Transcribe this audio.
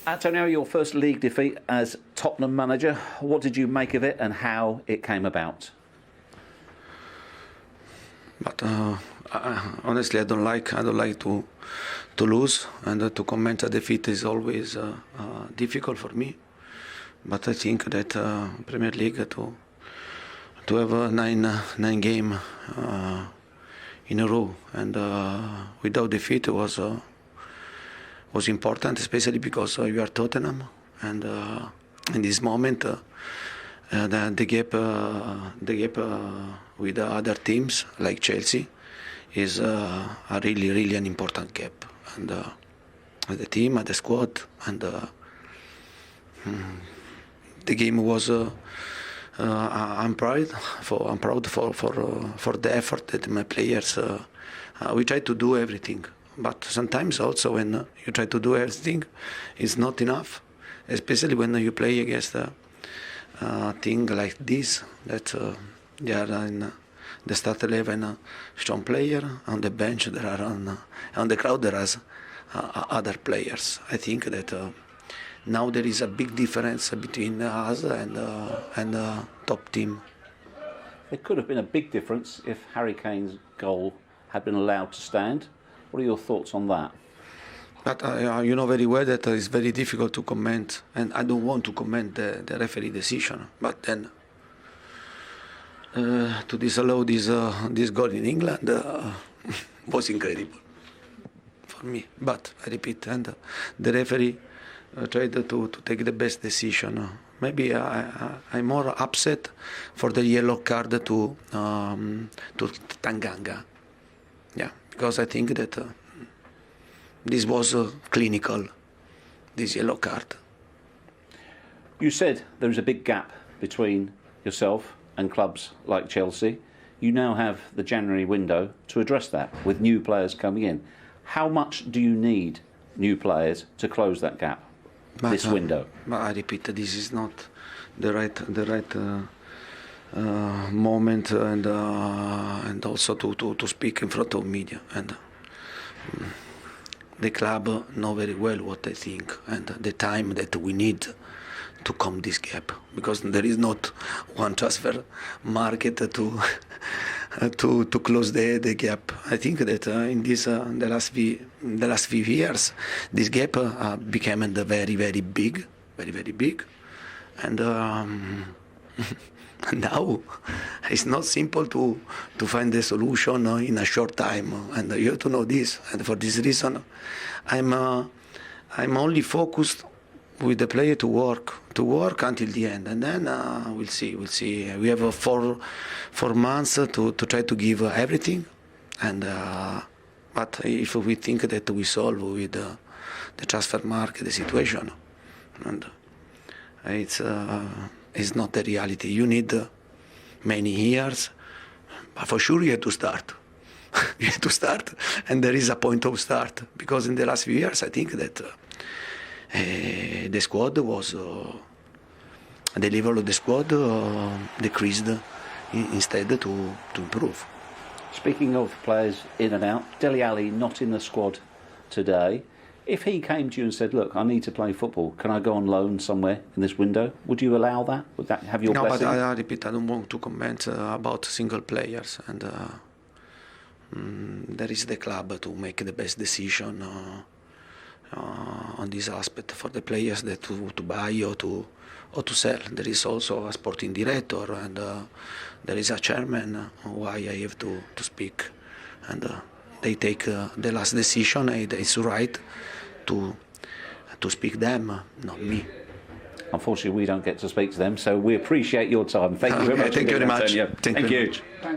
Antonio, your first league defeat as Tottenham manager. What did you make of it and how it came about? But honestly, I don't like to lose, and to comment a defeat is always difficult for me. But I think that Premier League to have a nine game in a row and without defeat was important, especially because you are Tottenham, and in this moment the gap with the other teams like Chelsea is a really an important gap, and the team, the squad, and the game was. I'm proud for the effort that my players. We try to do everything, but sometimes also when you try to do everything, it's not enough. Especially when you play against a thing like this, that they are in the start 11 strong player, on the bench there are on the crowd there are other players. I think that. Now there is a big difference between us and top team. There could have been a big difference if Harry Kane's goal had been allowed to stand. What are your thoughts on that? But you know very well that it's very difficult to comment, and I don't want to comment the referee decision. But then to disallow this goal in England was incredible for me. But I repeat, and the referee tried to take the best decision. Maybe I'm more upset for the yellow card to Tanganga. Yeah, because I think that this was clinical, this yellow card. You said there is a big gap between yourself and clubs like Chelsea. You now have the January window to address that with new players coming in. How much do you need new players to close that gap? This window. But I repeat, this is not the right moment, and also to speak in front of media. And the club know very well what I think and the time that we need to come this gap, because there is not one transfer market to close the gap. I think that in the last few years, this gap became very big, and now it's not simple to find the solution in a short time, and you have to know this. And for this reason, I'm only focused with the player to work until the end, and then we'll see. We have 4 months to try to give everything, and but if we think that we solve with the transfer market the situation, and it's not the reality. You need many years, but for sure you have to start. You have to start, and there is a point of start, because in the last few years I think that. The squad was the level of the squad decreased instead to improve. Speaking of players in and out, Dele Alli not in the squad today. If he came to you and said, "Look, I need to play football. Can I go on loan somewhere in this window?" Would you allow that? Would that have your blessing? No, but I repeat, I don't want to comment about single players, and there is the club to make the best decision. On this aspect for the players that to buy or to sell. There is also a sporting director, and there is a chairman why I have to speak, and they take the last decision. It's right to speak them, not me. Unfortunately, we don't get to speak to them, so we appreciate your time. Thank you very much. Thank you very much. Thank you.